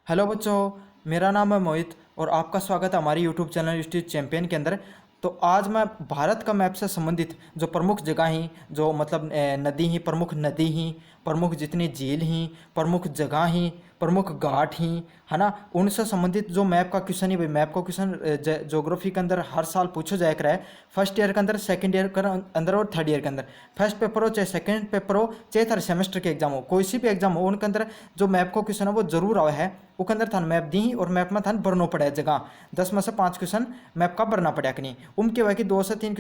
Hello बच्चों, मेरा नाम है मोहित और आपका स्वागत है हमारी यूट्यूब चैनल स्ट्रीट चैंपियन के अंदर। तो आज मैं भारत का मैप से संबंधित जो प्रमुख जगह ही जो मतलब नदी ही प्रमुख नदी ही प्रमुख जितनी झील ही प्रमुख जगह ही प्रमुख घाट ही है ना, उनसे संबंधित जो मैप का क्वेश्चन ही भाई मैप का क्वेश्चन ज्योग्राफी के अंदर हर साल पूछा जाया करा है। फर्स्ट ईयर के अंदर, सेकंड ईयर के अंदर और थर्ड ईयर के अंदर। फर्स्ट पेपर हो चाहे सेकंड पेपर हो चाहे थर्ड सेमेस्टर के एग्जाम हो, कोई सी भी एग्जाम हो, उनके अंदर जो मैप का क्वेश्चन है वो जरूर आया है। उसके अंदर थान मैप दी और मैप में थान भरना पड़ा है जगह 10 में से 5 क्वेश्चन मैप का भरना पड़ा कि नहीं। उनके वह कि 2 से 3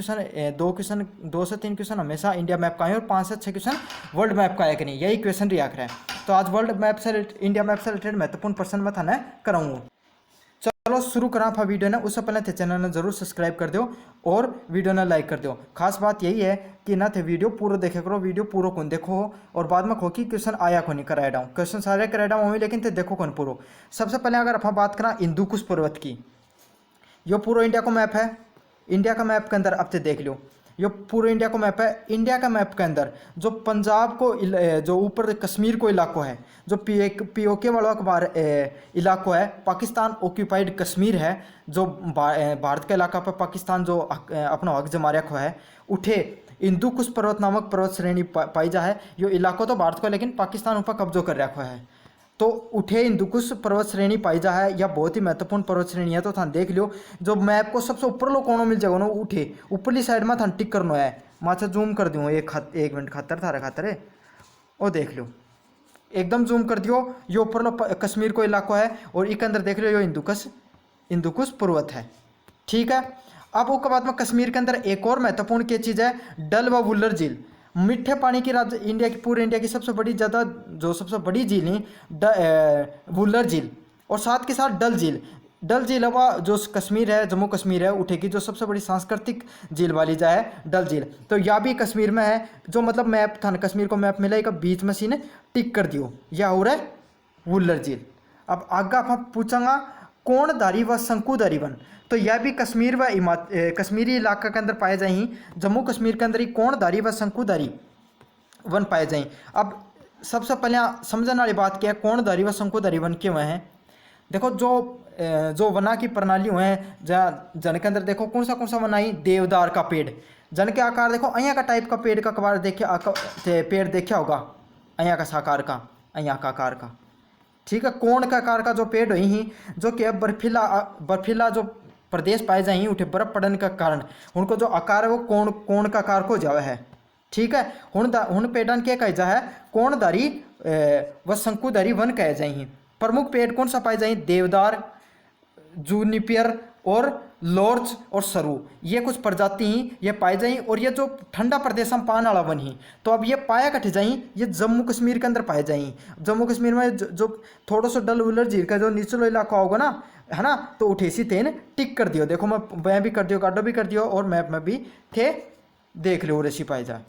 क्वेश्चन हमेशा इंडिया मैप का है और 5 से 6 क्वेश्चन वर्ल्ड मैप का है कि नहीं, यही क्वेश्चन रिया है। तो आज वर्ल्ड मैप से इंडिया मैप से रिलेटेड महत्वपूर्ण प्रश्न मैं थाने कराऊंगा। चलो शुरू करा आप वीडियो ने, उससे पहले थे चैनल ने जरूर सब्सक्राइब कर दो और वीडियो ने लाइक कर दो। खास बात यही है कि ना थे वीडियो पूरा देखे करो, वीडियो पूरा कौन देखो और बाद में खो कि क्वेश्चन आया को नहीं कराया डाऊँ, क्वेश्चन सारे कराया डाऊँ लेकिन थे देखो कौन पूरा। सबसे पहले अगर आप बात करा हिंदू कुश पर्वत की, यो पूरा इंडिया को मैप है। इंडिया का मैप के अंदर अब तो देख लो, ये पूरे इंडिया को मैप है। इंडिया का मैप के अंदर जो पंजाब को जो ऊपर कश्मीर को इलाको है, जो पीओके वाला अखबार इलाको है, पाकिस्तान ऑक्यूपाइड कश्मीर है, जो भारत का इलाका पर पाकिस्तान जो अपना हक जमा रखा है, उठे हिंदू कुश पर्वत नामक पर्वत श्रेणी पाई जा है। यो इलाको तो भारत को लेकिन पाकिस्तान ऊपर कब्जो कर रखा है। तो उठे हिंदुकुश पर्वत श्रेणी पाई जा है, या बहुत ही महत्वपूर्ण पर्वत श्रेणी है। तो थान देख लियो जो मैप को सबसे ऊपर लो कोनो मिल जाएगा ना, उठे ऊपरली साइड में थान टिक करना है। माचा जूम कर दूँ एक मिनट खातर थारे खातर है, और देख लो एकदम जूम कर दियो। ये ऊपर लो कश्मीर को इलाको है और एक अंदर देख लो ये हिंदुकुश पर्वत है। ठीक है, अब उसके बाद में कश्मीर के अंदर एक और महत्वपूर्ण क्या चीज़ है, डल व वुल्लर झील। मीठे पानी की राज्य इंडिया की पूरे इंडिया की सबसे बड़ी झील है वुल्लर झील, और साथ के साथ डल झील। डल झील हवा जो कश्मीर है, जम्मू कश्मीर है, उठेगी जो सबसे बड़ी सांस्कृतिक झील वाली जा है डल झील। तो यह भी कश्मीर में है। जो मतलब मैप था ना, कश्मीर को मैप मिला एक बीच में सीने टिक कर दियो, यह हो रहा है वुल्लर झील। अब आगे आप पूछांगा कोणधारी व शंकुधारी वन, तो यह भी कश्मीर व कश्मीरी इलाका के अंदर पाए जाए। जम्मू कश्मीर के अंदर ही कोणधारी व शंकुधारी वन पाए जाए। अब सबसे पहले समझने वाली बात क्या है, कोणधारी व शंकुधारी वन क्यों हैं। देखो जो वना की प्रणाली हुए हैं जहाँ जन के अंदर देखो कौन सा वन आई, देवदार का पेड़। जन के आकार देखो अया का टाइप का पेड़ का कबार देखे पेड़ देखा होगा, अया का साकार का, अया का आकार का। ठीक है, कोण का आकार का जो पेड़ हुई ही, जो कि बर्फीला जो प्रदेश पाए जाए उठे बर्फ पड़ने का कारण उनको जो आकार है वो कोण का आकार को जावे है। ठीक है, हुण पेड़न के कहे जा है कोणधारी व शंकुधारी वन कहे जाए। प्रमुख पेड़ कौन सा पाए जाए, देवदार, जूनिपियर और लॉर्च और सरू, ये कुछ प्रजाति ही ये पाई जाई। और ये जो ठंडा प्रदेश में पाने वाला वन ही, तो अब ये पाया कटे जाई, ये जम्मू कश्मीर के अंदर पाए जाई। जम्मू कश्मीर में जो थोड़ा सा डल वुलर झील का जो निचलो इलाका होगा ना, है ना, तो उठेसी तेन टिक कर दियो। देखो मैं भी कर दियो, गाडो भी कर दियो और मैप में भी थे देख लो रेसी पाई जाए।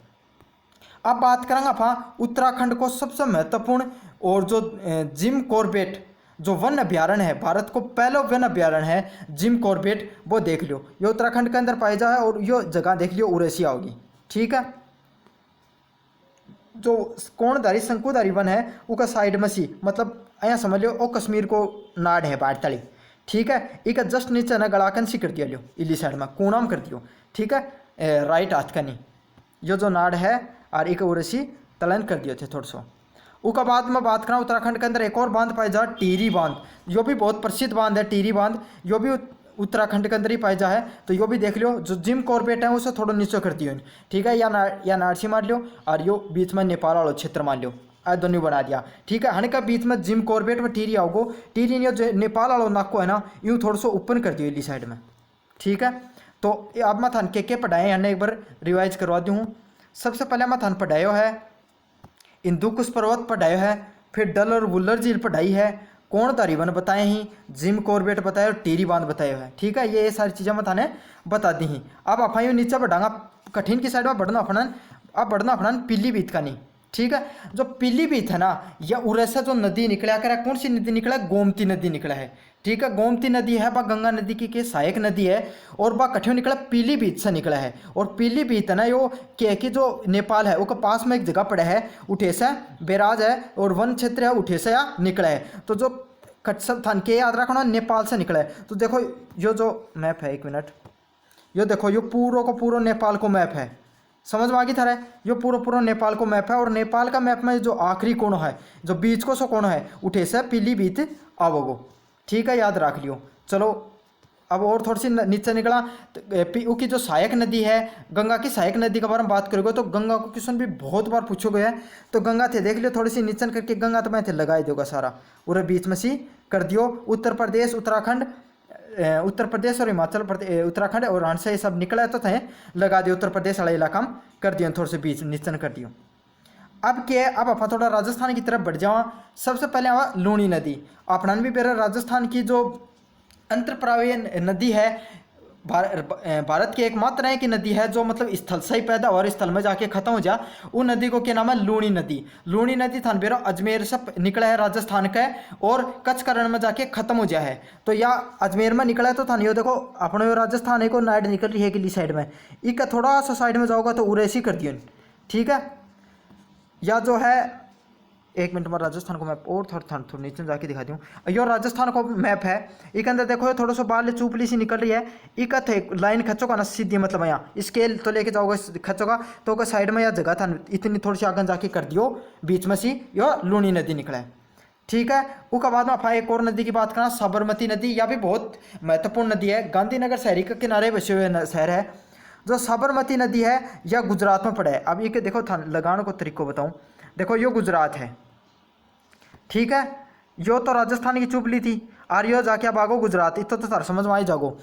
अब बात करेंगे आप उत्तराखंड को सबसे महत्वपूर्ण और जो जिम कॉर्बेट जो वन अभ्यारण्य है, भारत को पहला वन अभ्यारण्य है जिम कॉर्बेट, वो देख लो ये उत्तराखंड के अंदर पाई जाए और ये जगह देख लियो उड़ीसा होगी। ठीक है, जो कोणधारी शंकुधारी वन है उसका साइड में सी मतलब अया समझ लो वो कश्मीर को नाड़ है बाढ़ तली। ठीक है, एक जस्ट नीचे ना गड़ाकन सी कर दिया लियो, इली साइड में कोनाम कर दियो। ठीक है, राइट हाथ का नहीं, ये जो नाड़ है और एक उड़ीसी तलन कर दिए थे थोड़ा सा। उसका बाद में बात करा उत्तराखंड के अंदर एक और बांध पाई जा, टिहरी बांध। यो भी बहुत प्रसिद्ध बांध है टिहरी बांध, यो भी उत्तराखंड के अंदर ही पाई जा है। तो यो भी देख लो, जो जिम कॉर्बेट है उसे थोड़ा नीचे कर दियो। ठीक है, या नारसी मान लो और यो बीच में नेपाल वाला क्षेत्र मान लो, आज दोनों बना दिया। ठीक है, हन का बीच में जिम कॉर्बेट में टिहरी आओगो, टिहरी जो नेपाल वाला नाको है ना, यूँ थोड़ा सा ओपन कर दियो इली साइड में। ठीक है, तो अब मैं थान के पढ़ाए यानी एक बार रिवाइज करवा दूँ। सबसे पहले मैं थान पढ़ायो है हिंदुकुश पर्वत पढ़ायो है, फिर डल और वुल्लर झील पढ़ाई है, कोणधारी वन बताए ही, जिम कॉर्बेट बताया और टिहरी बांध बताया है। ठीक है, ये सारी चीज़ें मैं थाने बता दी ही। अब आप नीचे बढ़ांगा कठिन की साइड में बढ़ना अपना पीलीभीत का नहीं। ठीक है, जो पीलीभीत है ना, यह उड़ीसा जो नदी निकला कर, कौन सी नदी निकला, गोमती नदी निकला है। ठीक है, गोमती नदी है वह गंगा नदी की के सहायक नदी है और वह कठिन निकला पीलीभीत से निकला है। और पीलीभीत है ना, यो क्या कि जो नेपाल है उसके पास में एक जगह पड़ा है, उठेसा बैराज है और वन क्षेत्र है, उठेसा निकला है। तो जो सब थान के याद रखना नेपाल से निकला है। तो देखो यो जो मैप है, 1 मिनट, यो देखो यो पूरा को पूरा नेपाल को मैप है, समझ में आ गई थारे। यो पूरा पूरा नेपाल को मैप है और नेपाल का मैप में जो आखिरी कोण है, जो बीच को सो कोण है, उठे से पीलीभीत आवोगो, ठीक है, याद रख लियो। चलो अब और थोड़ी सी नीचे निकला तो की जो सहायक नदी है, गंगा की सहायक नदी के बारे में बात करोगे तो गंगा को क्वेश्चन भी बहुत बार पूछो गया है। तो गंगा थे देख लियो थोड़ी सी नीचे करके, गंगा तो मैं थे लगा ही दूंगा सारा पूरे बीच में सी कर दियो। उत्तर प्रदेश, उत्तराखंड, उत्तर प्रदेश और हिमाचल प्रदेश, उत्तराखंड और हंस ये सब निकला तो थे लगा दियो, उत्तर प्रदेश वाला इलाका में कर दियो, थोड़े से बीच नीचे कर दियो। अब क्या है, अब अपन थोड़ा राजस्थान की तरफ बढ़ जाओ। सबसे पहले आवा लूणी नदी। अपना भी मेरा राजस्थान की जो अंतरप्रवाहीय नदी है, भारत की एकमात्र है कि नदी है जो मतलब स्थल से ही पैदा और स्थल में जाके खत्म हो जा, उन नदी को क्या नाम है, लूणी नदी। लूणी नदी थान बेरो अजमेर से निकला है राजस्थान का, और कच्छ का रण में जाके खत्म हो गया है। तो या अजमेर में निकला है तो थान यो देखो अपने यो राजस्थान को नाइट निकल रही है किली साइड में, इका थोड़ा सा साइड में जाओगा तो उरेसी कर दियो, ठीक है। या जो है 1 मिनट में राजस्थान को मैप और थोड़ा नीचे जाके दिखा दूँ। यो राजस्थान को मैप है, एक अंदर देखो थोड़ा सा बाल चुपली सी निकल रही है, एक थे लाइन खचोगा ना सीधी, मतलब यहाँ स्केल तो लेके जाओगे खचोगा तो साइड में यह जगह था इतनी थोड़ी सी आगे जाके कर दियो, बीच में सी यो लूणी नदी निकला है, ठीक है। उसके बाद में आप एक और नदी की बात करना, साबरमती नदी। यह भी बहुत महत्वपूर्ण नदी है, गांधीनगर शहरी के किनारे बसे हुए शहर है। जो साबरमती नदी है यह गुजरात में पड़ा है। अब ये देखो लगाने को तरीको बताऊँ, देखो यो गुजरात है, ठीक है, यो तो राजस्थान की चुपली थी और यो जाके अब आगो गुजरात, इतना तो तार समझ में आई जागो।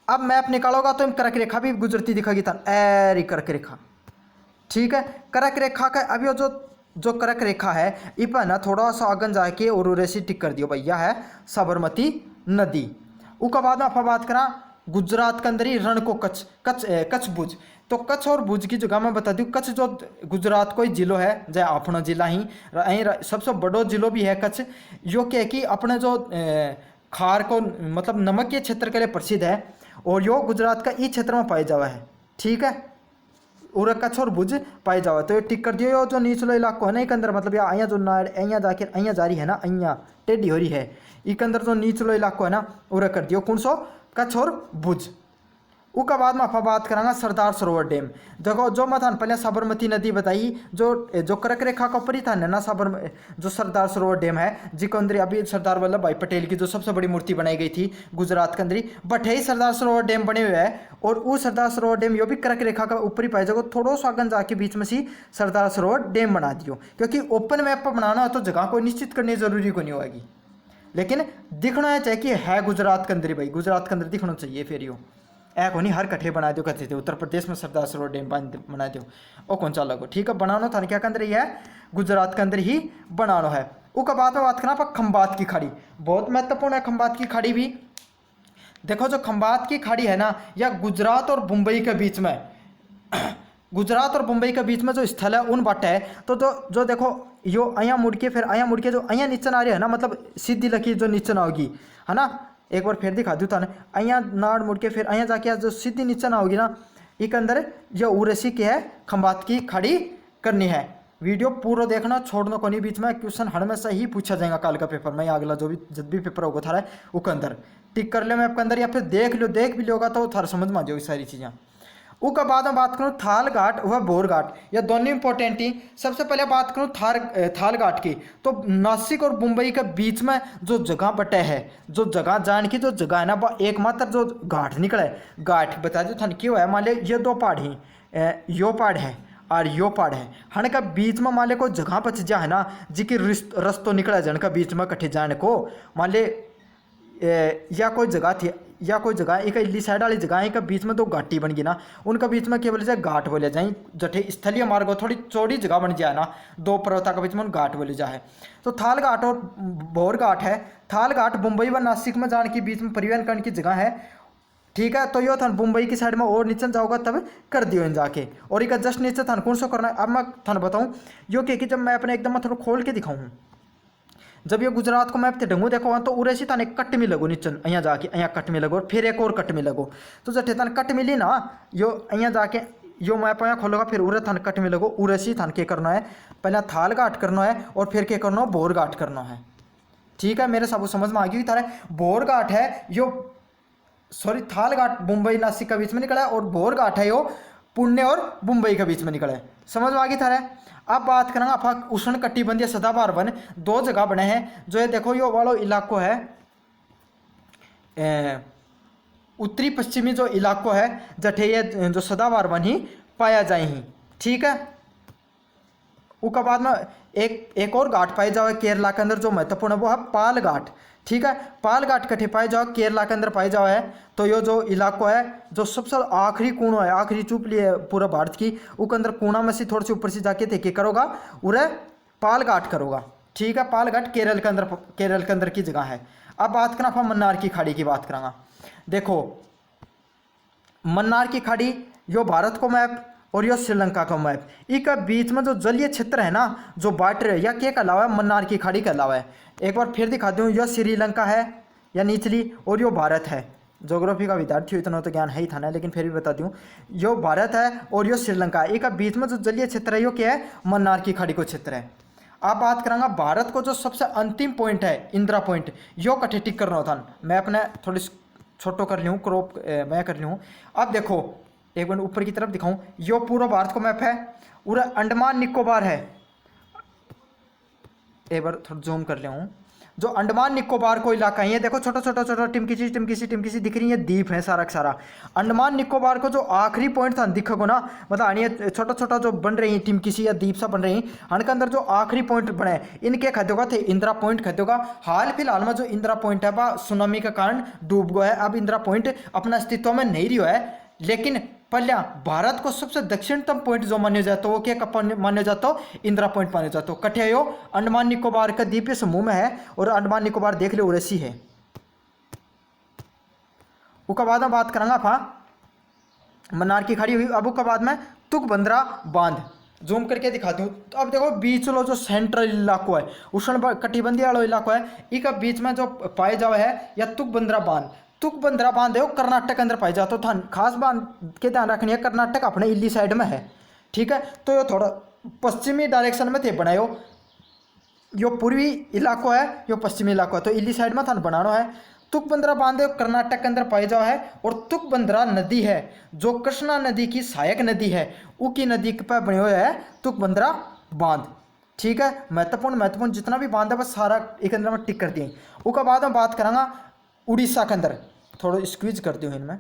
अब मैप निकालोगा तो कर्क रेखा भी गुजरती दिखेगी था, ऐरी कर्क रेखा, ठीक है। कर्क रेखा का अब यो जो कर्क रेखा है इप ना थोड़ा सा आगन जाके और उरेसी टिक कर दियो भैया है साबरमती नदी। उसके बाद में आप बात करा गुजरात के अंदर ही रण को कच्छ भुज। तो कच्छ और भुज की जगह मैं बता दूँ, कच्छ जो गुजरात को ही जिलो है, जय अपना जिला ही सबसे बड़ो जिलो भी है कच्छ। यो क्या कि अपने जो खार को मतलब नमक के क्षेत्र के लिए प्रसिद्ध है, और यो गुजरात का इस क्षेत्र में पाया जावा है, ठीक है। और कच्छ और भुज पाए जावा, तो ये टिक कर दियो। यो जो निचलो इलाको है ना, एक अंदर मतलब या अँ जो नाड़ अँ जाके अँ जा रही है ना, अँ टेढ़ी हो रही है, एक अंदर जो निचलो इलाको है ना उरा कर दियो, कौन सो, कच्छ और भुज। उसके बाद में आप बात करांगा सरदार सरोवर डैम। देखो जो मैं थाने पहले साबरमती नदी बताई, जो कर्क रेखा का ऊपर ही था ना जो सरदार सरोवर डैम है, जिसके अंदर अभी सरदार वल्लभ भाई पटेल की जो सबसे बड़ी मूर्ति बनाई गई थी गुजरात के अंदर ही, but he Sardar Sarovar dam बने हुए है। और वो सरदार सरोवर डैम यो भी कर्क रेखा का ऊपर ही पाई जाएगा, थोड़ा सा आगन जाके बीच में सी सरदार सरोवर डैम बना दियो। क्योंकि ओपन मैप पर बनाना हो तो जगह को निश्चित करनी जरूरी को नहीं होगी, लेकिन दिखना है चाहिए कि है गुजरात के अंदर ही, भाई गुजरात के अंदर दिखना चाहिए। फिर यो ऐ को नहीं हर कट्ठे बना दो कहते थे उत्तर प्रदेश में सरदार सरोवर डैम बना दो, ओ कौन सा लगो, ठीक है। बनाना था क्या के अंदर ही है, गुजरात के अंदर ही बनाना है। उसके बाद में बात करना पर खंबात की खाड़ी, बहुत महत्वपूर्ण है खंबात की खाड़ी भी। देखो जो खंबात की खाड़ी है ना, यह गुजरात और मुंबई के बीच में गुजरात और मुंबई के बीच में जो स्थल है उन बट है। तो जो देखो यो अया मुड़ के फिर अया मुड़ के जो अया नीचे आ रही है ना, मतलब सीधी लकीर जो नीचे होगी है ना, एक बार फिर दिखा दूँ थाने, अया नाड़ मुड़ के फिर अया जाके जो सीधी नीचे ना होगी ना, एक अंदर जो उरेसी की है खंबात की खाड़ी करनी है। वीडियो पूरा देखना, छोड़ना को नहीं, बीच में क्वेश्चन हमेशा ही पूछा जाएगा काल का पेपर में, या अगला जो भी जब भी पेपर होगा थारा उसके अंदर टिक कर ले मैप के अंदर, या फिर देख भी लोगा तो थारा समझ में आ जाएगी सारी चीज़ें। उसके बाद में बात करूँ थाल घाट व बोर घाट, यह दोनों इंपॉर्टेंट ही। सबसे पहले बात करूँ थाल घाट की, तो नासिक और मुंबई के बीच में जो जगह बटे है, जो जगह जान की जो जगह है ना, एकमात्र जो घाट निकला है, घाट बता दो थान क्यों है। मान लो ये दो पहाड़ ही, यो पहाड़ है और यो पहाड़ है, हन का बीच में मान लो कोई जगह बच जा है ना, जिकी रस्तो निकला जन का बीच में कट्ठे जाने को, मान ले या कोई जगह थी, या कोई जगह एक इली साइड वाली जगह है, बीच में दो घाटी बन गई ना, उनका बीच में क्या बोले जाए, घाट बोले जाए। जठे स्थलीय मार्ग थोड़ी चौड़ी जगह बन जाए ना, दो पर्वता के बीच में घाट बोले जाए। तो थाल घाट और बोर घाट है। थाल घाट मुंबई व नासिक में जाने के बीच में परिवहन करने की जगह है, ठीक है। तो यो थान मुंबई की साइड में और नीचे जाओगा तब कर दियो इन जाके, और एक जस्ट नीचे थान कौन सा करना है। अब मैं थान बताऊँ यो कि जब मैं अपने एकदम थोड़ा खोल के दिखाऊँ, जब ये गुजरात को मैप थे ढंगू देखो तो उरेसी थाने कट में लगो नीचे, अँ जाके अँ कट में लगो और फिर एक और कट में लगो। तो जब थान कट मिली ना, यो अँ जाके यो मैप अँ खोलोगा, फिर उरे थान कट में लगो, उरेसी थान के करना है, पहले थाल घाट करना है और फिर क्या करना है, बोर घाट करना है, ठीक है, मेरे सब समझ में आ गई थारे बोर घाट है यो, सॉरी थाल घाट मुंबई नासिक के बीच में निकला है, और बोर घाट है यो पुणे और मुंबई के बीच में निकला है। समझ में आ गई थारे। अब बात करेंगे आप उष्ण कटिबंधीय सदाबहार वन, दो जगह बने हैं जो ये देखो यो वालो इलाको है उत्तरी पश्चिमी जो इलाको है जठे ये जो सदाबहार वन ही पाया जाए ही। ठीक है, उसके बाद में एक और घाट पाए जाओ केरला के अंदर जो महत्वपूर्ण है वो है पाल घाट। ठीक है, पाल घाट कठे पाए जाओ केरला के अंदर पाए जाओ है। तो यो जो इलाको है जो सबसे आखिरी कोणो है, आखिरी चुपली है पूरा भारत की, उसके अंदर कोना में से थोड़ी सी ऊपर से जाके थे करोगा उरे पाल घाट करोगा। ठीक है, पाल घाट केरल के अंदर की जगह है। अब बात करना आप मन्नार की खाड़ी की बात करांगा। देखो मन्नार की खाड़ी यो भारत को मैप और यो श्रीलंका का मैप, इसका बीच में जो जलीय क्षेत्र है ना जो बाटर है या क्या कहलावा है, मन्नार की खाड़ी कहलावा है। एक बार फिर दिखा दूँ, यो श्रीलंका है या निचली और यो भारत है। ज्योग्राफी का विद्यार्थी इतना तो ज्ञान है ही था ना, लेकिन फिर भी बता दूँ, यो भारत है और यो श्रीलंका है। इसका बीच में जो जलीय क्षेत्र है यो क्या है, मन्नार की खाड़ी को क्षेत्र है। आप बात करांगा भारत को जो सबसे अंतिम पॉइंट है इंदिरा पॉइंट, यो कठे टिक करना होता। मैं अपने थोड़ी छोटो कर लूँ, क्रॉप मैं कर लूँ। अब देखो एक मिनट ऊपर की तरफ दिखाऊं, यो पूरा भारत को मैप है और अंडमान निकोबार है। एक बार थोड़ा जूम कर ले हूँ, जो अंडमान निकोबार को इलाका है, ये देखो छोटा छोटा छोटा टिमकी सी दिख रही है, द्वीप है सारा का सारा। अंडमान निकोबार को जो आखिरी पॉइंट था दिखोगे ना, मतलब ये छोटा छोटा जो बन रही है टिमकी सी या द्वीप सा बन रही है, इनके अंदर जो आखिरी पॉइंट बने इनके खाद्योगा थे इंदिरा पॉइंट खाद्योगा। हाल फिलहाल में जो इंदिरा पॉइंट है वह सुनामी के कारण डूब गया है। अब इंदिरा पॉइंट अपना अस्तित्व में नहीं रहा है, लेकिन पहला भारत को सबसे दक्षिणतम पॉइंट जो मान्य जाता है वो क्या मान्य जाता हो, इंदिरा पॉइंट मान्य जाता हो। कठे हो अंडमान निकोबार का द्वीपीय समूह में है और अंडमान निकोबार देख लो उसी है। उसके बाद में बात करेंगे आप मन्नार की खाड़ी हुई। अब उसके बाद में तुंगभद्रा बांध जूम करके दिखा दूँ। तो अब देखो बीच लो जो सेंट्रल इलाको है, उष्ण कटिबंधीय वाला इलाको है, इसका बीच में जो पाए जाओ है या तुंगभद्रा बांध। तुंगभद्रा बांध है वो कर्नाटक के अंदर पाई जाता था। खास बात के ध्यान रखनी है, कर्नाटक अपने इली साइड में है। ठीक है, तो ये थोड़ा पश्चिमी डायरेक्शन में थे बनाए हो, यो पूर्वी इलाको है यो पश्चिमी इलाको है, तो इली साइड में था बनाना है। तुंगभद्रा बांध है कर्नाटक के अंदर पाई जाओ है, और तुंगभद्रा नदी है जो कृष्णा नदी की सहायक नदी है, उकी नदी पर बने हुए है तुंगभद्रा बांध। ठीक है, महत्वपूर्ण जितना भी बांध है बस सारा एक अंदर में टिक कर दिए। उसके बाद में बात करांगा उड़ीसा के अंदर, थोड़ा स्क्वीज करती हूँ इनमें।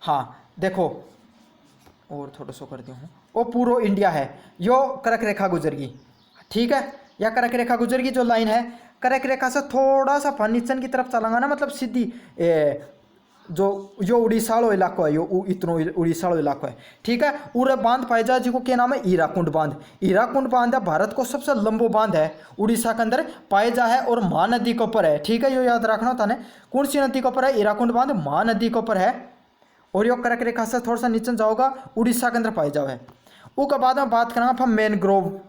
हाँ देखो और थोड़ा सा करती हूँ, वो पूरा इंडिया है, यो कर्क रेखा गुजर गई। ठीक है, या कर्क रेखा गुजर गई जो लाइन है, कर्क रेखा से थोड़ा सा फर्नीचर की तरफ चलांगा ना, मतलब सीधी जो यो उड़ीसा वाला इलाको है, यो इतना उड़ीसा वाला इलाको है। ठीक है, उरे बांध पाए जाए जिसको क्या नाम है, हीराकुंड बांध। हीराकुंड बांध है भारत को सबसे लंबो बांध है, उड़ीसा के अंदर पाए जा है और महानदी के ऊपर है। ठीक है, यो याद रखना होता है। कौन सी नदी के ऊपर है, हीराकुंड बांध महानदी के ऊपर है, और यो कर्क रेखा से थोड़ा सा नीचे जाओगा उड़ीसा के अंदर पाए जाओ है। उसके बाद में बात करेंगे मैनग्रोव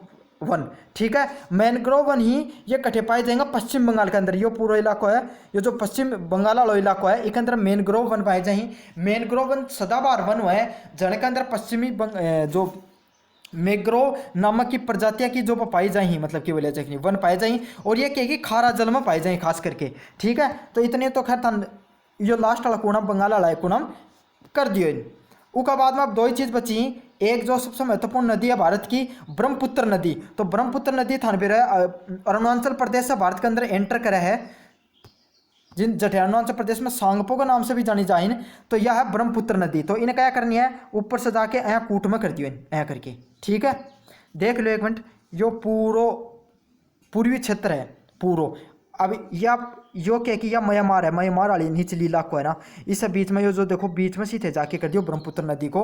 वन। ठीक है, मैनग्रोव वन ही ये कठे पाए जाएंगे पश्चिम बंगाल के अंदर। यो पूरा इलाको है, ये जो पश्चिम बंगाल वाला इलाको है, इसके अंदर मैनग्रोव वन पाए जाए। मैनग्रोव वन सदाबहार वन है जिनके अंदर पश्चिमी जो मैंग्रोव नामक की प्रजातियां की जो पाई जाए, मतलब कि बोले जाए वन पाए जाए, और ये क्या कि खारा जल में पाए जाए खास करके। ठीक है, तो इतने तो खैर था, यो लास्ट वाला कोणम बंगाल वाला कोणम कर दियो इन। उसके बाद में अब दो ही चीज़ बची, एक जो सबसे महत्वपूर्ण नदी है भारत की ब्रह्मपुत्र नदी। तो ब्रह्मपुत्र नदी थानवीर अरुणाचल प्रदेश से भारत के अंदर एंटर करे है, जिन जटे अरुणाचल प्रदेश में सांगपो के नाम से भी जानी जाए, तो यह है ब्रह्मपुत्र नदी। तो इन्हें क्या करनी है, ऊपर से जाके यहाँ कूट में कर दियो ऐ करके। ठीक है, देख लो एक मिनट, यो पूरो पूर्वी क्षेत्र है पूरो। अब यह यो क्या कि यह म्यांमार है, म्यांमार वाली निचली इलाको है ना, इस बीच में यो जो देखो बीच में सीधे जाके कर दियो ब्रह्मपुत्र नदी को।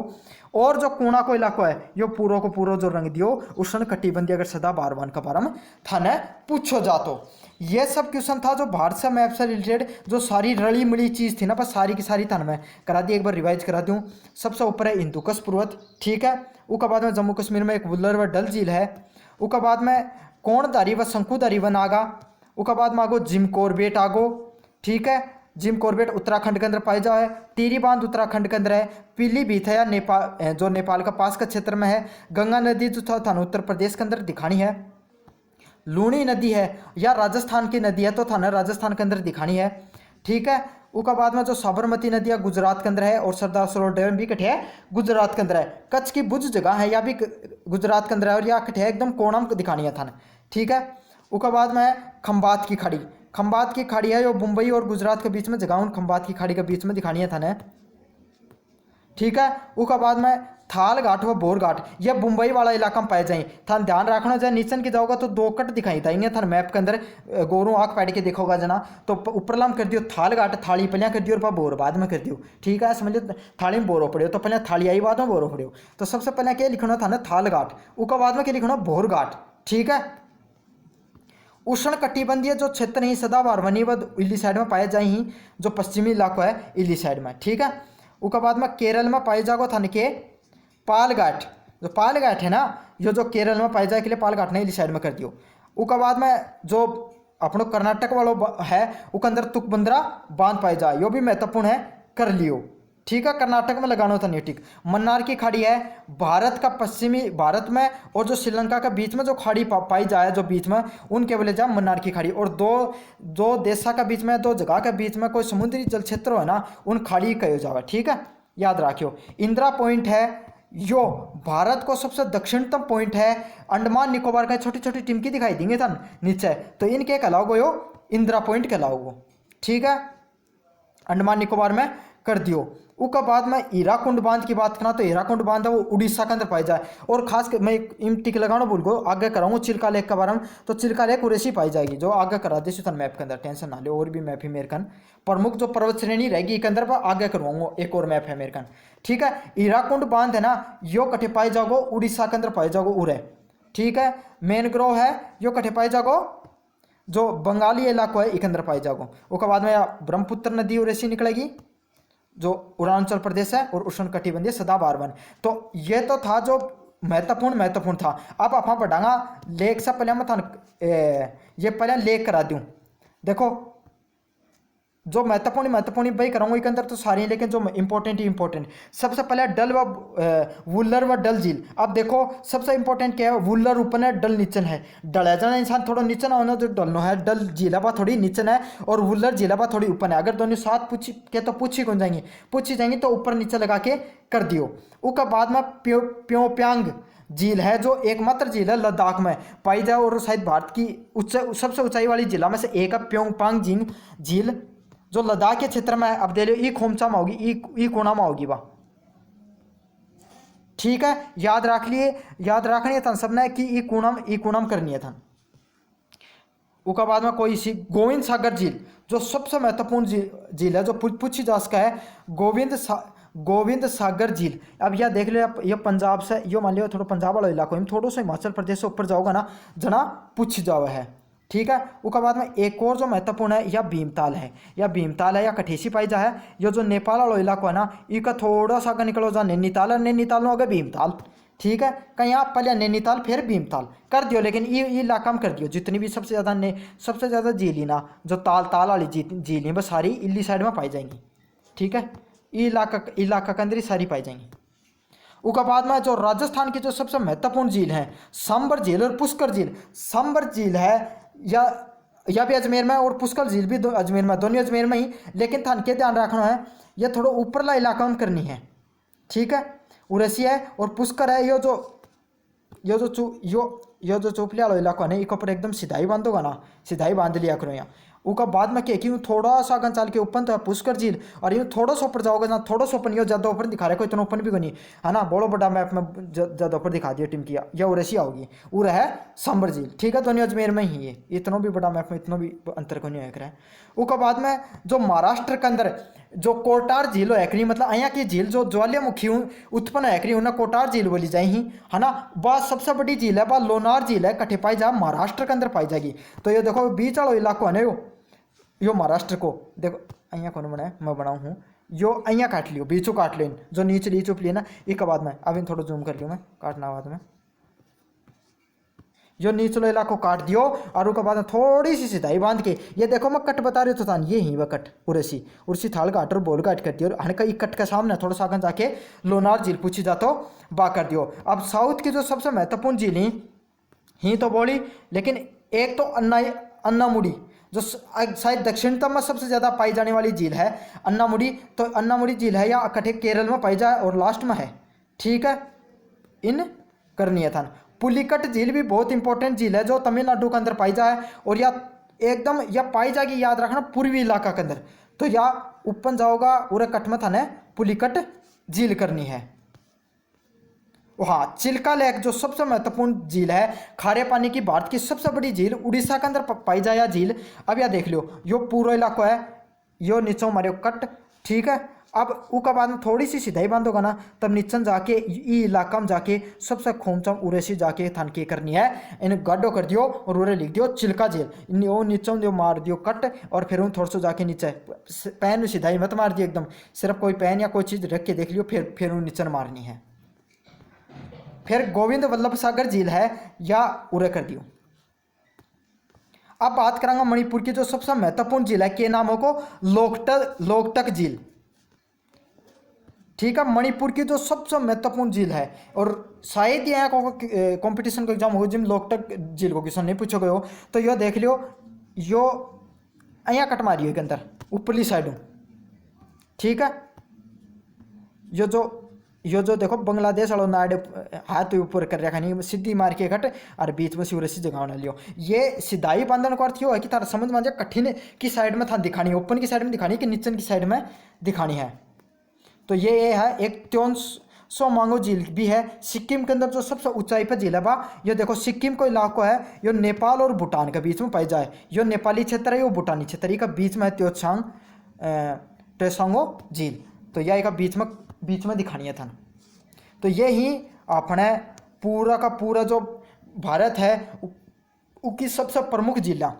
और जो कोना को इलाको है यो पूरो को पूरो जो रंग दियो उष्ण कटिबंधीय अगर सदाबहार वन का बारे में थाने पूछो जा। तो ये सब क्वेश्चन था जो भारत से मैप से रिलेटेड जो सारी रली मिली चीज़ थी ना, बस सारी की सारी थाने में करा दी, एक बार रिवाइज करा दूँ। सबसे ऊपर है हिंदुकुश पर्वत। ठीक है, उसके बाद में जम्मू कश्मीर में एक वुल्लर व डल झील है। उसके बाद में कोणधारी व शंकुधारी वन आगा। उसके बाद में आगो जिम कॉर्बेट आगो। ठीक है, जिम कॉर्बेट उत्तराखंड के अंदर पाई जाए। टिहरी बांध उत्तराखंड के अंदर है। पीलीभीत है या नेपाल जो नेपाल का पास का क्षेत्र में है। गंगा नदी जो था उत्तर प्रदेश के अंदर दिखानी है। लूणी नदी है या राजस्थान की नदी है तो थाने राजस्थान के अंदर दिखानी है। ठीक है, उसके बाद में जो साबरमती नदी है गुजरात के अंदर है और सरदार सरोवर डैम भी कटे है गुजरात के अंदर है। कच्छ की भुज जगह है या भी गुजरात के अंदर है और या कटे है एकदम कोणम दिखानी है थाने। ठीक है, उसके बाद में खंबात की खाड़ी, खंबात की खाड़ी है जो मुंबई और गुजरात के बीच में जगह उन खंबात की खाड़ी के बीच में दिखानी है थाने। ठीक है, उसके बाद में थाल घाट व बोर घाट यह मुंबई वाला इलाका में पाए जाए। थान ध्यान रखना जाए नीचन की जाओगा तो दो कट दिखाई था इन्हें थान मैप के अंदर गोरू आँख पैड के देखोगा जना तो ऊपरलाम कर दियो थाल घाट, थाली पहले कर दियो और बोर बाद में कर दियो। ठीक है, समझ लो थाली में बोरो पड़े तो पहले थाली आई बाद में बोरो पड़े तो सबसे पहले क्या लिखना था ना थाल घाट, उसके बाद में क्या लिखना बोर घाट। ठीक है, उष्ण कटिबंधीय जो क्षेत्र ही सदाबहार वनी व इली साइड में पाए जाए ही जो पश्चिमी इलाका है इली साइड में। ठीक है, उसके बाद में केरल में पाए जाओगे थाने के पालघाट, जो पालघाट है ना ये जो केरल में पाए जाए के लिए पालघाट ने इली साइड में कर दियो। उसके बाद में जो अपनो कर्नाटक वालों है उसके अंदर तुकबंदरा बांध पाए जाए यो भी महत्वपूर्ण है कर लियो। ठीक है, कर्नाटक में लगाना था नहीं। ठीक, मन्नार की खाड़ी है भारत का पश्चिमी भारत में और जो श्रीलंका के बीच में जो खाड़ी पाई जाए जो बीच में उनके बोले जा मन्नार की खाड़ी। और दो देशा के बीच में दो जगह के बीच में कोई समुद्री जल क्षेत्र हो ना उन खाड़ी कहो जावे। ठीक है, याद रखियो। इंदिरा पॉइंट है यो भारत को सबसे दक्षिणतम पॉइंट है। अंडमान निकोबार का छोटी छोटी टिमकी दिखाई देंगे था नीचे तो इनके कहलाओगो यो इंदिरा पॉइंट कहलाओगो। ठीक है, अंडमान निकोबार में कर दियो। उसके बाद में हीराकुंड बांध की बात करना तो हीराकुंड बांध है वो उड़ीसा के अंदर पाई जाए। और खास कर मैं टिक लगाना भूल गो आगे कराऊंगा चिल्का लेक के बारे में तो चिल्का लेक उड़ीसी पाई जाएगी जो आगे करा दी था मैप के अंदर, टेंशन ना ले। और भी मैप है मेरे कन प्रमुख जो पर्वत श्रेणी रहेगी के अंदर आगे करवाऊंगा एक और मैप है मेरे कन। ठीक है, हीराकुंड बांध है ना यो कटे पाई जाओगो उड़ीसा के अंदर पाई जाओगो उरे। ठीक है, मैनग्रोव है यो कटे पाई जाओगो जो बंगाली इलाका है एक अंदर पाई जाओगो। उसके बाद में ब्रह्मपुत्र नदी उड़ीसी निकलेगी जो अरुणाचल प्रदेश है और उष्ण कटिबंधीय सदाबहार वन। तो ये तो था जो महत्वपूर्ण था। अब आप बढ़ागा लेक से पहले मैं था ये पहले लेक करा दूँ। देखो जो महत्वपूर्ण भाई कराऊंगा एक अंदर तो सारी हैं लेकिन जो इंपॉर्टेंट सबसे पहले डल व वुल्लर व डल झील। अब देखो सबसे इंपॉर्टेंट क्या है वुल्लर ऊपर है डल नीचन है। डल है जाना इंसान थोड़ा नीचन होना जो डलनो है डल झीलाबा थोड़ी नीचन है और वुल्लर झीलाबा थोड़ी ऊपर है। अगर दोनों साथ पूछी के तो पूछी जाएंगी तो ऊपर नीचे लगा के कर दियो। उसके बाद में प्योंगयांग झील है जो एकमात्र झील है लद्दाख में पाई जाए और शायद भारत की सबसे ऊंचाई वाली जिला में से एक है प्योंगयांग झील जो लद्दाख के क्षेत्र में है। अब दे लो ई खोमचा में होगी ई कोना में होगी वह। ठीक है, याद रखनी है था सबने कि ई कोणम करनी है था। उसके बाद में कोई सी गोविंद सागर झील जो सबसे महत्वपूर्ण झील है जो पूछी जा सका है गोविंद सागर झील। अब यह देख लो ये पंजाब से यो मान लियो थोड़ा पंजाब वाला इलाका है थोड़ा सा हिमाचल प्रदेश से ऊपर जाओगा ना जना पूछी जाओ है। ठीक है, उसके बाद में एक और जो महत्वपूर्ण है या भीमताल है या कठेसी पाई जा है यो जो नेपाल वाला इलाका है ना इसका थोड़ा सा आगे निकलो जा नैनीताल नो आगे भीमताल। ठीक है, कहीं आप पहले नैनीताल फिर भीमताल कर दियो लेकिन ये इलाका में कर दियो जितनी भी सबसे ज़्यादा झीली ना जो ताल वाली झीली बस सारी इली साइड में पाई जाएंगी। ठीक है, ये इलाका के अंदर ही सारी पाई जाएंगी। उसके बाद में जो राजस्थान की जो सबसे महत्वपूर्ण झील है सांबर झील और पुष्कर झील। सांबर झील है या भी अजमेर में और पुष्कर झील भी अजमेर में दोनों अजमेर में ही लेकिन थान के ध्यान रखना है यह थोड़ा ऊपरला इलाका में करनी है। ठीक है, उड़सी है और पुष्कर है यो जो चोपलिया वाला इलाका है ना इसके ऊपर एकदम सीधाई बांधोगा ना सीधाई बांध लिया करो यहाँ। उसका बाद में क्या कि थोड़ा सा अगन चाल के ऊपर तो है पुष्कर झील और यूँ थोड़ा सा ऊपर जाओगे ना थोड़ा सा ऊपर ज़्यादा ऊपर दिखा रहा है कोई इतना ऊपर भी नहीं है ना बड़ा बड़ा मैप में ज़्यादा ऊपर दिखा दिया टीम किया या उड़सिया होगी वो है सांबर झील। ठीक है, दोनों अजमेर में ही है इतना भी बड़ा मैप में इतना भी अंतर को नहीं होकर है। उसके बाद में जो महाराष्ट्र के अंदर जो कोटार झील है मतलब यहाँ की झील जो ज्वालामुखी उत्पन्न है उन्हें कोटार झील बोली जाए ही है ना। बात सबसे बड़ी झील है बात लोनार झील है कटे पाई जा महाराष्ट्र के अंदर पाई जाएगी। तो ये देखो बीच वाला इलाका है ना यो महाराष्ट्र को देखो अहिया कौन बनाए मैं बनाऊँ हूँ यो अहिया काट लियो बीचों काट लो जो नीचे नीचे उपली ना एक बाद में अब इन थोड़ा जूम कर लियो मैं काटना बाद में जो नीचलो इलाको काट दियो और उसके बाद में थोड़ी सी सिधाई बांध के ये देखो मैं कट बता रही तो था ये ही वह कट उर्सी थाल घाट और बोल घाट कर दियो हन का कट के सामने थोड़ा सा आगे जाके लोनार झील पूछी जातो बा कर दियो। अब साउथ की जो सबसे महत्वपूर्ण झील ही तो बोली लेकिन एक तो अन्नामुडी जो शायद दक्षिणतम में सबसे ज़्यादा पाई जाने वाली झील है अन्नामुडी। तो अन्नामुडी झील है या कठे केरल में पाई जाए और लास्ट में है, ठीक है, इन करनियाथन। पुलिकट झील भी बहुत इंपॉर्टेंट झील है जो तमिलनाडु के अंदर पाई जाए और या एकदम या पाई जाएगी, याद रखना, पूर्वी इलाका के अंदर। तो या ऊपर जाओगा उरे कट में थाने पुलिकट झील करनी है। हाँ, चिल्का लेक जो सबसे महत्वपूर्ण झील है, खारे पानी की भारत की सबसे बड़ी झील, उड़ीसा के अंदर पाई जाए झील। अब यह देख लो, यो पूरा इलाका है, यो नीचों मारे कट, ठीक है। अब उसका बाद में थोड़ी सी सीधाई बांधोगा ना, तब नीचन जाके ई इलाका में जाके सबसे खोमचम उरेसी जाके थान के करनी है, इन गड्ढो कर दियो और उरे लिख दियो चिल्का झील। इन वो नीचों जो मार दियो कट और फिर उन थोड़ा सा जाके नीचे पैन में सीधाई मत मार दियो एकदम, सिर्फ कोई पैन या कोई चीज़ रख के देख लियो, फिर उन नीचन मारनी है। फिर गोविंद वल्लभ सागर झील है या उरे कर दियो। अब बात करेंगे मणिपुर की जो सबसे महत्वपूर्ण झील है, के नामों को लोकटक झील, ठीक है। मणिपुर की जो सबसे महत्वपूर्ण झील है और शायद ये यहाँ को कंपटीशन का एग्जाम हो जिम लोकटक झील को क्वेश्चन नहीं पूछो गए हो, तो यो देख लियो, यो यहाँ कट मारियो के अंदर ऊपरली साइड, ठीक है। यो जो देखो बांग्लादेश वालों नाड़ हाथ ऊपर कर रखा नहीं, सीधी मार के कट और बीच में सूरज सी जगह बना लियो। ये सिधाई बांधन का अर्थ यो है कि तारा समझ में कठिन की साइड में था दिखानी है, ओपन की साइड में दिखानी है कि नीचन की साइड में दिखानी है। तो ये है एक त्योंसो मांगो झील भी है सिक्किम के अंदर जो सबसे ऊंचाई पर झील है बा। ये देखो सिक्किम को इलाका है, यो नेपाल और भूटान के बीच में पाई जाए, यो नेपाली क्षेत्र है, यो भूटानी क्षेत्र का बीच में है त्योसांगो झील। तो यह का बीच में दिखानी है था। तो ये ही अपने पूरा का पूरा जो भारत है उसकी सबसे प्रमुख जिला,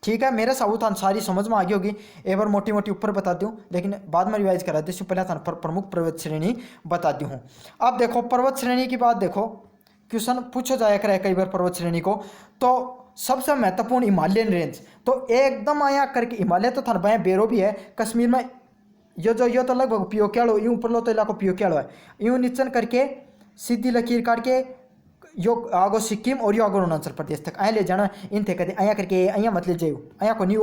ठीक है। मेरे साउथ सारी समझ में आ गई होगी, एक बार मोटी मोटी ऊपर बता दूँ लेकिन बाद में रिवाइज करा दूँ, पहले थान प्रमुख पर्वत श्रेणी बता दी हूँ। अब देखो पर्वत श्रेणी की बात, देखो क्वेश्चन पूछो जाया करे कई बार पर्वत श्रेणी को। तो सबसे महत्वपूर्ण हिमालयन रेंज, तो एकदम आया करके हिमालय तो थान भाई बेरो भी है, कश्मीर में यो तो लगभग पियोक्याड़ो, यूँ ऊपर लो तो इलाको पियोक्याड़ो है, यूँ नीचन करके सीधी लकीर काट के यो आगो सिक्किम और यो आगो अरुणाचल प्रदेश तक आया ले जाना। इन थे कहते आया करके अँ मत ले जाइयो, अँ को नहीं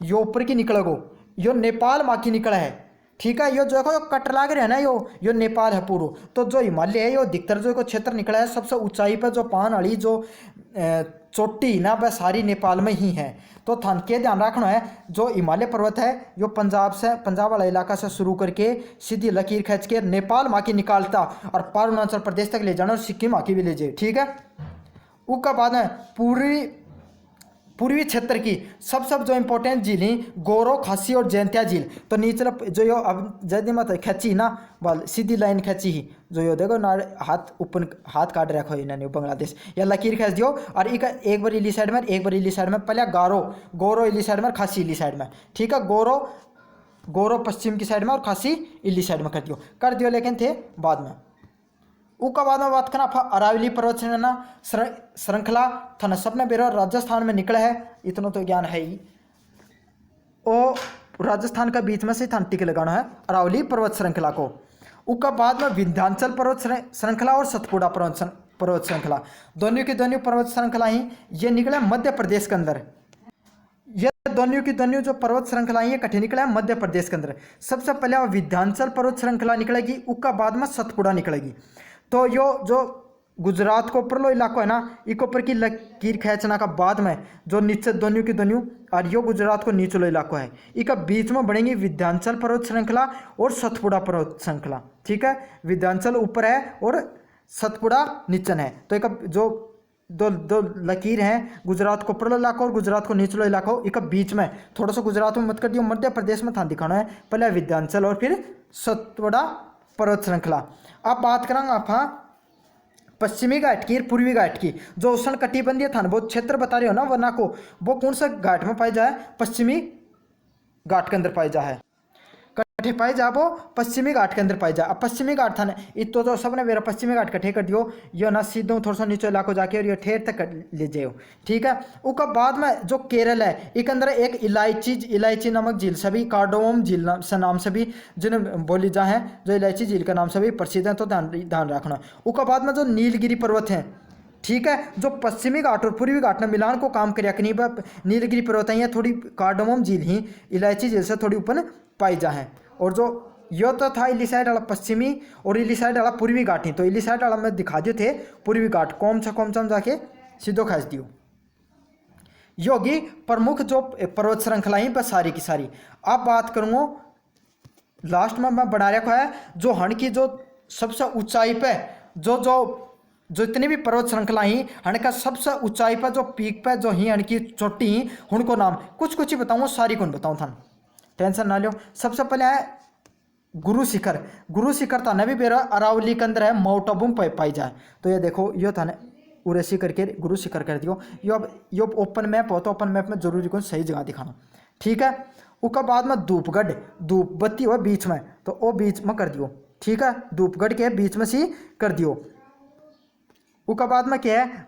यो ऊपर की निकलगो, यो नेपाल माँ की निकला है, ठीक है। यो जो देखो यो कट लाग रहा है ना, यो नेपाल है पूरा। तो जो हिमालय है यो अधिकतर जो क्षेत्र निकला है सबसे ऊंचाई पर जो पान वाली जो चोटी ना वह सारी नेपाल में ही है। तो थान के ध्यान रखना है, जो हिमालय पर्वत है यो पंजाब वाला इलाका से शुरू करके सीधी लकीर खींच के नेपाल माँ की निकालता और पार अरुणाचल प्रदेश तक ले जाना और सिक्किम माँ की भी ले जाए, ठीक है। उसका बाद है पूर्वी क्षेत्र की सब जो इंपॉर्टेंट झील ही गोरो, खासी और जयंतिया झील। तो नीचे जो यो अब जल्दी मत खींची ना बल सीधी लाइन खींची ही, जो यो देखो ना हाथ ऊपर हाथ काट रखो इन्होंने बांग्लादेश, या लकीर खींच दियो और एक बार इली साइड में एक बार इली साइड में, पहले गोरो इली साइड में, खासी इली साइड में, ठीक है। गोरो पश्चिम की साइड में और खासी इली साइड में कर दियो लेकिन थे बाद में। उसका बाद में बात करना अरावली पर्वत श्रृंखला थाना सपने बेरा राजस्थान में निकला है, इतना तो ज्ञान है ही। ओ राजस्थान का बीच में से थान टिक लगाना है अरावली पर्वत श्रृंखला को। उसका बाद में विंध्याचल पर्वत श्रृंखला और सतपुड़ा पर्वत श्रृंखला, दोनों की दोनों पर्वत श्रृंखला ही ये निकला मध्य प्रदेश के अंदर। ये दोनों की दोनों जो पर्वत श्रृंखला ये कठिन निकला है मध्य प्रदेश के अंदर। सबसे पहले विंध्याचल पर्वत श्रृंखला निकलेगी, उसका बाद में सतपुड़ा निकलेगी। तो यो जो गुजरात को ऊपर लो इलाको है ना, इको ऊपर की लकीर खींचना का बाद में जो नीचे दोनों की दोनों और यो गुजरात को नीचे लो इलाको है, इसका बीच में बनेगी विंध्याचल पर्वत श्रृंखला और सतपुड़ा पर्वत श्रृंखला, ठीक है। विंध्याचल ऊपर है और सतपुड़ा नीचन है। तो एक जो दो लकीर हैं, गुजरात को ऊपर लो इलाको और गुजरात को नीचे लो इलाको, इसका बीच में थोड़ा सा गुजरात में मत कर दियो, मध्य प्रदेश में था दिखाना है, पहले विंध्याचल और फिर सतपुड़ा पर्वत श्रृंखला। अब बात करेंगे आप पश्चिमी घाट की, पूर्वी घाट की, जो उष्ण कटिबंधीय था वो क्षेत्र बता रहे हो ना वरना को, वो कौन सा घाट में पाई जाए, पश्चिमी घाट के अंदर पाई जाए, कठे पाई जा वो पश्चिमी घाट के अंदर पाई जाए। अब पश्चिमी घाट था ना इतो तो सबने मेरा पश्चिमी घाट कठे कर दियो, यो ना सीधो थोड़ा सा नीचे इलाको जाके और ये ठेर तक ले जाओ, ठीक है। उसका बाद में जो केरल है एक अंदर एक इलायची नामक झील सभी कार्डोम झील से नाम से भी जिन्हें बोली जा है, जो इलायची झील का नाम से भी प्रसिद्ध है, तो ध्यान रखना। उसका बाद में जो नीलगिरी पर्वत है, ठीक है। जो पश्चिमी घाट और पूर्वी घाट में मिलान को काम कर नीलगिरी पर्वत है, थोड़ी कार्डमम झील ही इलायची झील से थोड़ी ऊपर पाई जाए। और जो यो तो था इली साइड वाला पश्चिमी और इली साइड वाला पूर्वी घाट ही, तो इली साइड वाला में दिखा दिए थे पूर्वी घाट कौन सा जाके सीधो खास दियो। योगी प्रमुख जो पर्वत श्रृंखला ही बस सारी की सारी। अब बात करूँगा लास्ट में मैं बना रखा है जो हण की जो सबसे ऊंचाई पे जो इतनी भी पर्वत श्रृंखला ही हण का सबसे ऊंचाई पर जो पीक पे जो ही हण की चोटी ही उनको नाम कुछ ही बताऊँ, सारी कौन बताऊँ था, टेंशन ना लो। सबसे पहले है गुरु शिखर था भी बेरा अरावली के अंदर है, माउंट आबू पाई जाए। तो ये देखो यो था उरे शिखर के गुरु शिखर कर दियो। यो ओपन मैप हो तो ओपन मैप में जरूरी कौन सही जगह दिखाना, ठीक है। उसके बाद में धूपगढ़, धूप बत्ती हो बीच में तो वो बीच में कर दियो, ठीक है। धूपगढ़ के बीच में सी कर दियो। उसके बाद में क्या है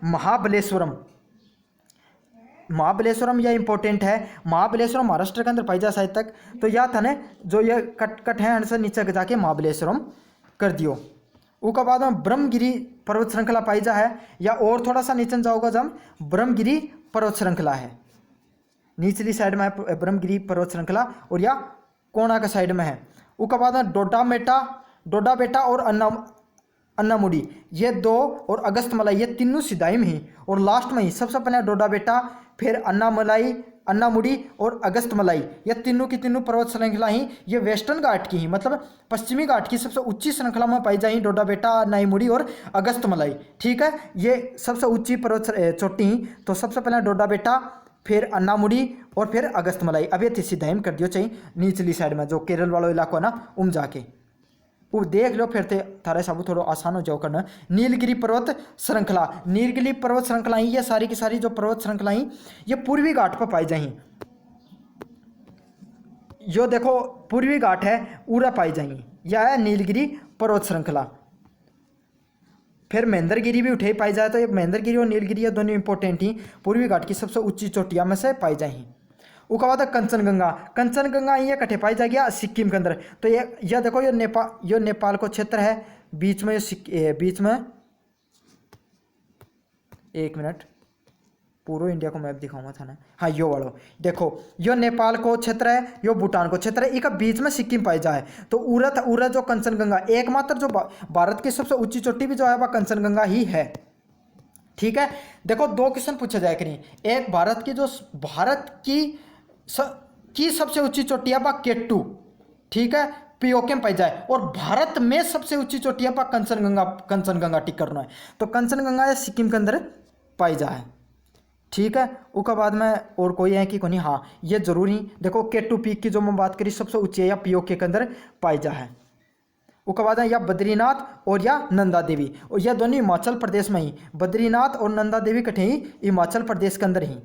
महाबलेश्वरम यह इंपॉर्टेंट है। महाबलेश्वरम महाराष्ट्र के अंदर पाई जाए शायद तक। तो यह था ने जो ये कट है से नीचे जाके महाबलेश्वरम कर दियो। उसके बाद में ब्रह्मगिरी पर्वत श्रृंखला पाई जा है, या और थोड़ा सा नीचे जाओगा जब ब्रह्मगिरी पर्वत श्रृंखला है, निचली साइड में है ब्रह्मगिरी पर्वत श्रृंखला और या कोना का साइड में है। उसके बाद में डोडा बेटा और अन्नामुड़ी ये दो और अगस्तमलाई ये तीनों सिदाई में ही, और लास्ट में ही सबसे पहले डोडा बेटा, फिर अन्नामुड़ी और अगस्तमलाई ये तीनों की तीनों पर्वत श्रृंखला ही ये वेस्टर्न घाट की ही मतलब पश्चिमी घाट की सबसे ऊंची श्रृंखला में पाई जाए डोडा बेटा, अन्नामुड़ी और अगस्तमलाई, ठीक है। ये सबसे ऊंची पर्वत चोटी ही। तो सबसे पहले डोडा बेटा, फिर अन्नामुड़ी और फिर अगस्तमलाई। अब ये सिदाई में कर दियो चाहिए निचली साइड में जो केरल वाला इलाका है ना उम जाके वो देख लो, फिर थारे साबू थोड़ा आसान हो जाओ करना। नीलगिरी पर्वत श्रृंखला ही ये सारी की सारी जो पर्वत श्रृंखला ही ये पूर्वी घाट पर पाई जाही। यो देखो पूर्वी घाट है उरा पाई जाही, यह है नीलगिरी पर्वत श्रृंखला। फिर महेंद्रगिरी भी उठे पाई जाए, तो ये महेंद्रगिरी और नीलगिरी ये दोनों इंपॉर्टेंट ही पूर्वी घाट की सबसे ऊंची चोटियां में से पाई जाही। उसके बाद कंचनगंगा ये कटे पाई जाएगी सिक्किम के अंदर। तो ये देखो ये नेपाल को क्षेत्र है, बीच में एक मिनट पूरा इंडिया को मैप दिखाऊंगा था ना, हाँ यो वालो देखो यो नेपाल को क्षेत्र है, यो भूटान को क्षेत्र है, एक बीच में सिक्किम पाई जाए। तो उरा जो कंचनगंगा एकमात्र जो भारत की सबसे ऊंची चोटी भी जो है वह कंचनगंगा ही है, ठीक है। देखो दो क्वेश्चन पूछे जाए करें, एक भारत की सबसे ऊंची चोटियां पा केटू, ठीक है, पीओके में पाई जाए, और भारत में सबसे ऊंची चोटियां पा कंचनगंगा टिक करना है। तो कंचनगंगा या सिक्किम के अंदर पाई जाए, ठीक है। उसके बाद में और कोई है कि कोई, हाँ ये जरूरी देखो केटू पीक की जो मैं बात करी सबसे ऊंची है या पीओके के अंदर पाई जाए। उसके बाद है या बद्रीनाथ और या नंदा देवी, और यह दोनों हिमाचल प्रदेश में ही, बद्रीनाथ और नंदा देवी कठे ही हिमाचल प्रदेश के अंदर ही।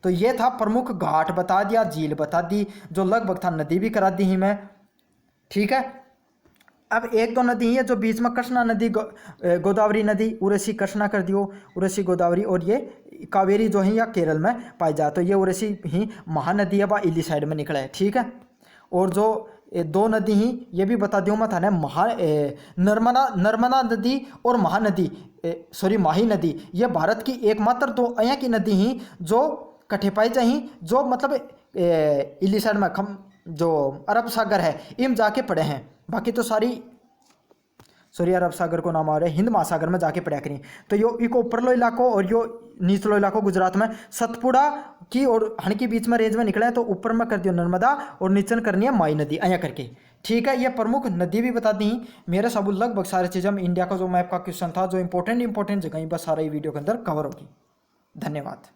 तो ये था प्रमुख घाट बता दिया, झील बता दी, जो लगभग था नदी भी करा दी ही मैं, ठीक है। अब एक दो नदी है जो बीच में कृष्णा नदी गोदावरी नदी उर्वशी कृष्णा कर दियो, उर्वशी गोदावरी, और ये कावेरी जो है या केरल में पाई जाए। तो ये उर्वशी ही महानदी है वह इली साइड में निकला है, ठीक है। और जो दो नदी ही ये भी बता दियो मैं था नर्मदा नदी और माही नदी ये भारत की एकमात्र दो अया की नदी ही जो कठे पाई जाही, जो मतलब इली साइड में जो अरब सागर है इम जाके पड़े हैं। बाकी तो सॉरी अरब सागर को नाम आ रहा है, हिंद महासागर में जाके पड़ा करें। तो यो इको ऊपरलो इलाको और यो नीचलो इलाको गुजरात में सतपुड़ा की और हण के बीच में रेंज में निकला है। तो ऊपर में कर दियो नर्मदा और नीचन करनी है माई नदी अया करके, ठीक है। ये प्रमुख नदी भी बता दी मेरे सब लगभग सारी चीज़ें हम इंडिया का जो मैप का क्वेश्चन था जो इंपॉर्टेंट जगह बस सारा वीडियो के अंदर कवर होगी। धन्यवाद।